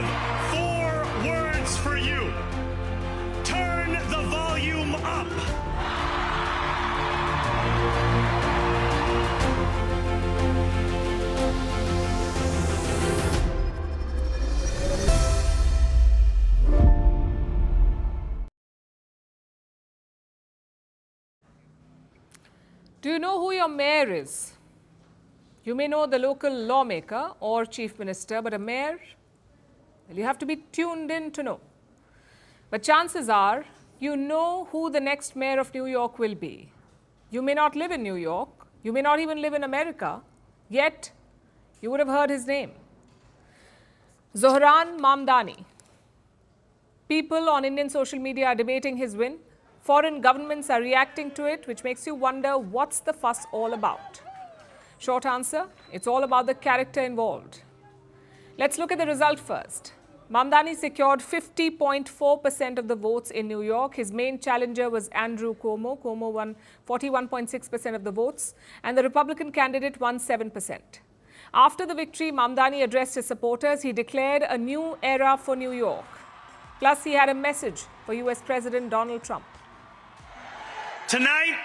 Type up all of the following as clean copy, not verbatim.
have 4 words for you. Turn the volume up. Do you know who your mayor is? You may know the local lawmaker or chief minister, but a mayor, well, you have to be tuned in to know. But chances are, you know who the next mayor of New York will be. You may not live in New York, you may not even live in America, yet you would have heard his name. Zohran Mamdani. People on Indian social media are debating his win. Foreign governments are reacting to it, which makes you wonder what's the fuss all about. Short answer, it's all about the character involved. Let's look at the result first. Mamdani secured 50.4% of the votes in New York. His main challenger was Andrew Cuomo. Cuomo won 41.6% of the votes, and the Republican candidate won 7%. After the victory, Mamdani addressed his supporters. He declared a new era for New York. Plus, he had a message for US President Donald Trump. Tonight,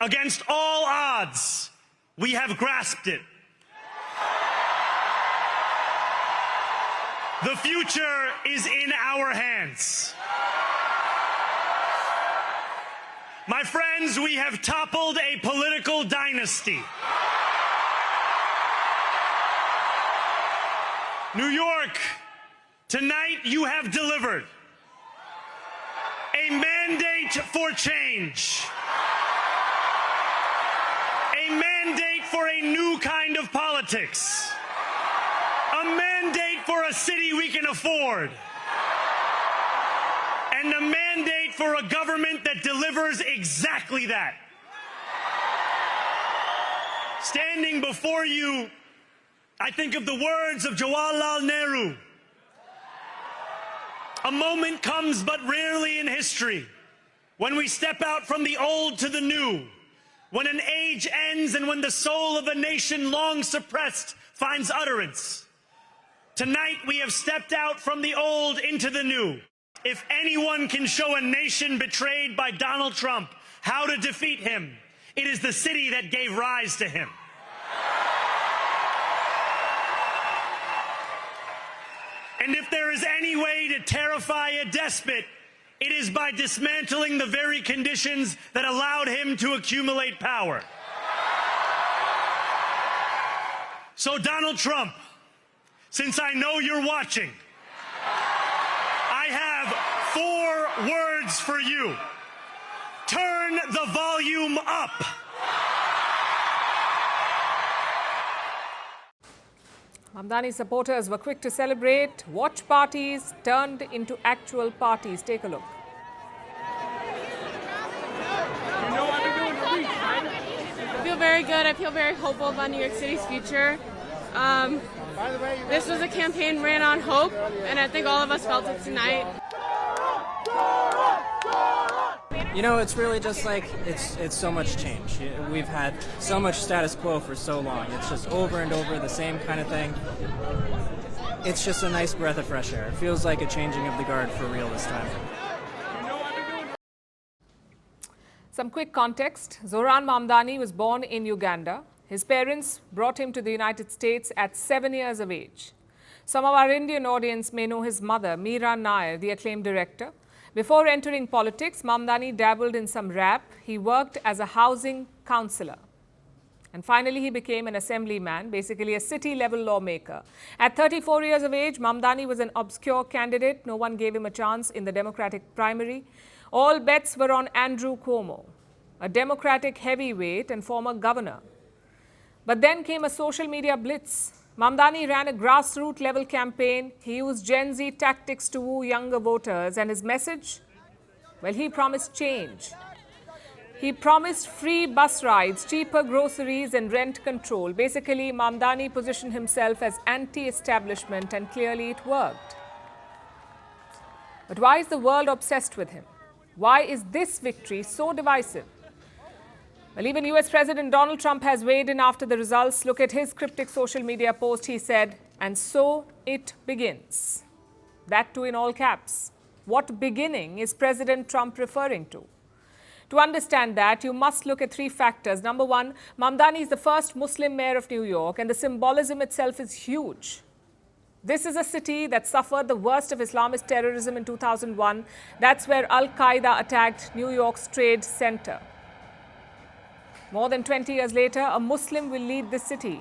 against all odds, we have grasped it. The future is in our hands. My friends, we have toppled a political dynasty. New York, tonight you have delivered a mandate for change, a mandate for a new kind of politics, a mandate for a city we can afford, and a mandate for a government that delivers exactly that. Standing before you, I think of the words of Jawaharlal Nehru. A moment comes but rarely in history when we step out from the old to the new, when an age ends and when the soul of a nation long suppressed finds utterance. Tonight we have stepped out from the old into the new. If anyone can show a nation betrayed by Donald Trump how to defeat him, it is the city that gave rise to him. And if there is any way to terrify a despot, it is by dismantling the very conditions that allowed him to accumulate power. So Donald Trump, since I know you're watching, I have 4 words for you. Turn the volume up. Mamdani supporters were quick to celebrate. Watch parties turned into actual parties. Take a look. I feel very good. I feel very hopeful about New York City's future. This was a campaign ran on hope, and I think all of us felt it tonight. You know, it's really just like, it's so much change. We've had so much status quo for so long. It's just over and over the same kind of thing. It's just a nice breath of fresh air. It feels like a changing of the guard for real this time. Some quick context. Zohran Mamdani was born in Uganda. His parents brought him to the United States at 7 years of age. Some of our Indian audience may know his mother, Meera Nair, the acclaimed director. Before entering politics, Mamdani dabbled in some rap. He worked as a housing councillor. And finally, he became an assemblyman, basically a city-level lawmaker. At 34 years of age, Mamdani was an obscure candidate. No one gave him a chance in the Democratic primary. All bets were on Andrew Cuomo, a Democratic heavyweight and former governor. But then came a social media blitz. Mamdani ran a grassroots-level campaign. He used Gen Z tactics to woo younger voters. And his message? Well, he promised change. He promised free bus rides, cheaper groceries and rent control. Basically, Mamdani positioned himself as anti-establishment, and clearly it worked. But why is the world obsessed with him? Why is this victory so divisive? Well, even US President Donald Trump has weighed in after the results. Look at his cryptic social media post. He said, And so it begins. That too in all caps. What beginning is President Trump referring to? To understand that, you must look at three factors. Number one, Mamdani is the first Muslim mayor of New York, and the symbolism itself is huge. This is a city that suffered the worst of Islamist terrorism in 2001. That's where Al-Qaeda attacked New York's Trade Center. More than 20 years later, a Muslim will lead this city.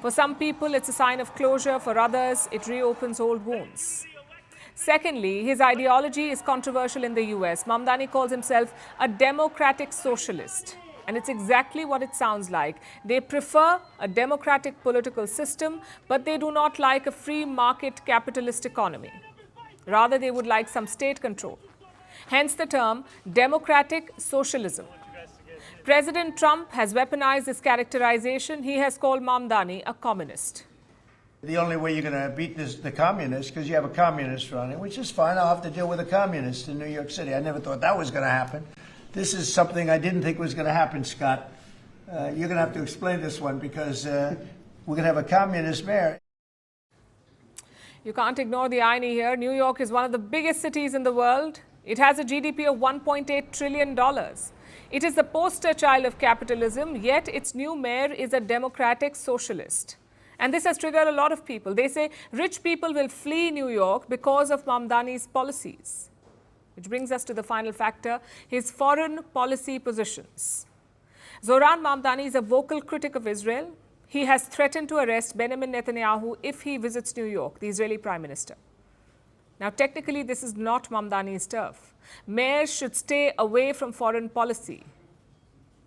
For some people, it's a sign of closure. For others, it reopens old wounds. Secondly, his ideology is controversial in the US. Mamdani calls himself a democratic socialist. And it's exactly what it sounds like. They prefer a democratic political system, but they do not like a free market capitalist economy. Rather, they would like some state control. Hence the term democratic socialism. President Trump has weaponized this characterization. He has called Mamdani a communist. The only way you're going to beat the communists, because you have a communist running, which is fine. I'll have to deal with a communist in New York City. I never thought that was going to happen. This is something I didn't think was going to happen, Scott. You're going to have to explain this one, because we're going to have a communist mayor. You can't ignore the irony here. New York is one of the biggest cities in the world. It has a GDP of $1.8 trillion. It is the poster child of capitalism, yet its new mayor is a democratic socialist. And this has triggered a lot of people. They say rich people will flee New York because of Mamdani's policies. Which brings us to the final factor, his foreign policy positions. Zohran Mamdani is a vocal critic of Israel. He has threatened to arrest Benjamin Netanyahu if he visits New York, the Israeli Prime Minister. Now, technically, this is not Mamdani's turf. Mayors should stay away from foreign policy.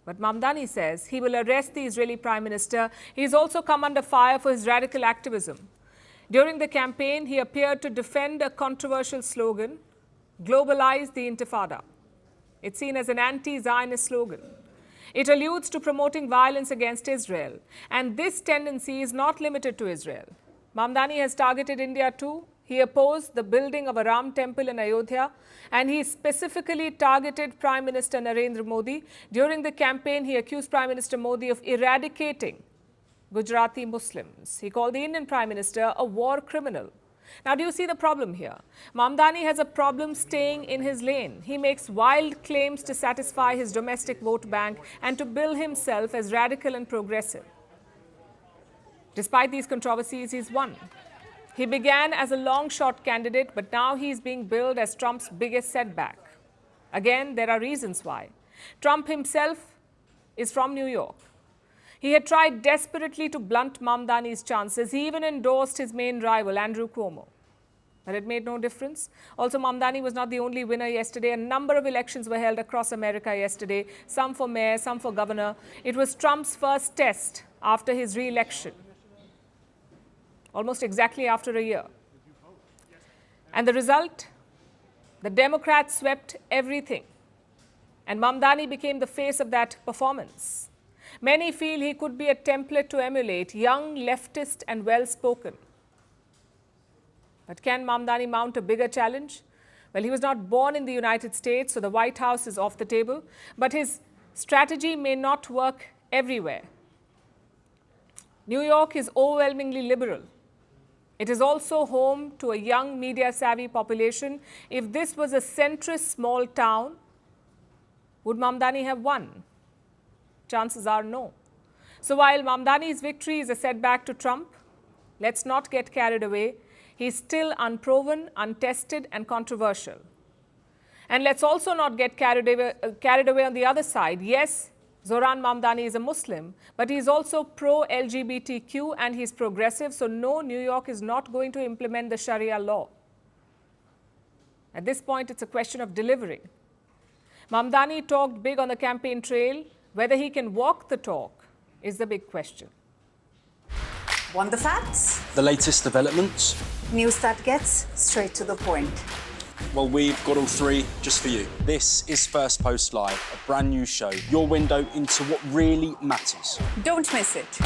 But Mamdani says he will arrest the Israeli Prime Minister. He's also come under fire for his radical activism. During the campaign, he appeared to defend a controversial slogan, globalize the Intifada. It's seen as an anti-Zionist slogan. It alludes to promoting violence against Israel. And this tendency is not limited to Israel. Mamdani has targeted India too. He opposed the building of a Ram temple in Ayodhya, and he specifically targeted Prime Minister Narendra Modi. During the campaign, he accused Prime Minister Modi of eradicating Gujarati Muslims. He called the Indian Prime Minister a war criminal. Now, do you see the problem here? Mamdani has a problem staying in his lane. He makes wild claims to satisfy his domestic vote bank and to bill himself as radical and progressive. Despite these controversies, he's won. He began as a long-shot candidate, but now he's being billed as Trump's biggest setback. Again, there are reasons why. Trump himself is from New York. He had tried desperately to blunt Mamdani's chances. He even endorsed his main rival, Andrew Cuomo. But it made no difference. Also, Mamdani was not the only winner yesterday. A number of elections were held across America yesterday, some for mayor, some for governor. It was Trump's first test after his re-election. Almost exactly after a year. And the result? The Democrats swept everything. And Mamdani became the face of that performance. Many feel he could be a template to emulate, young, leftist and well-spoken. But can Mamdani mount a bigger challenge? Well, he was not born in the United States, so the White House is off the table. But his strategy may not work everywhere. New York is overwhelmingly liberal. It is also home to a young media-savvy population. If this was a centrist small town, would Mamdani have won? Chances are no. So while Mamdani's victory is a setback to Trump, let's not get carried away. He's still unproven, untested, and controversial. And let's also not get carried away on the other side. Yes, Zohran Mamdani is a Muslim, but he's also pro-LGBTQ and he's progressive, so no, New York is not going to implement the Sharia law. At this point, it's a question of delivering. Mamdani talked big on the campaign trail. Whether he can walk the talk is the big question. Want the facts? The latest developments? News that gets straight to the point. Well, we've got all three just for you. This is Firstpost Live, a brand new show, your window into what really matters. Don't miss it.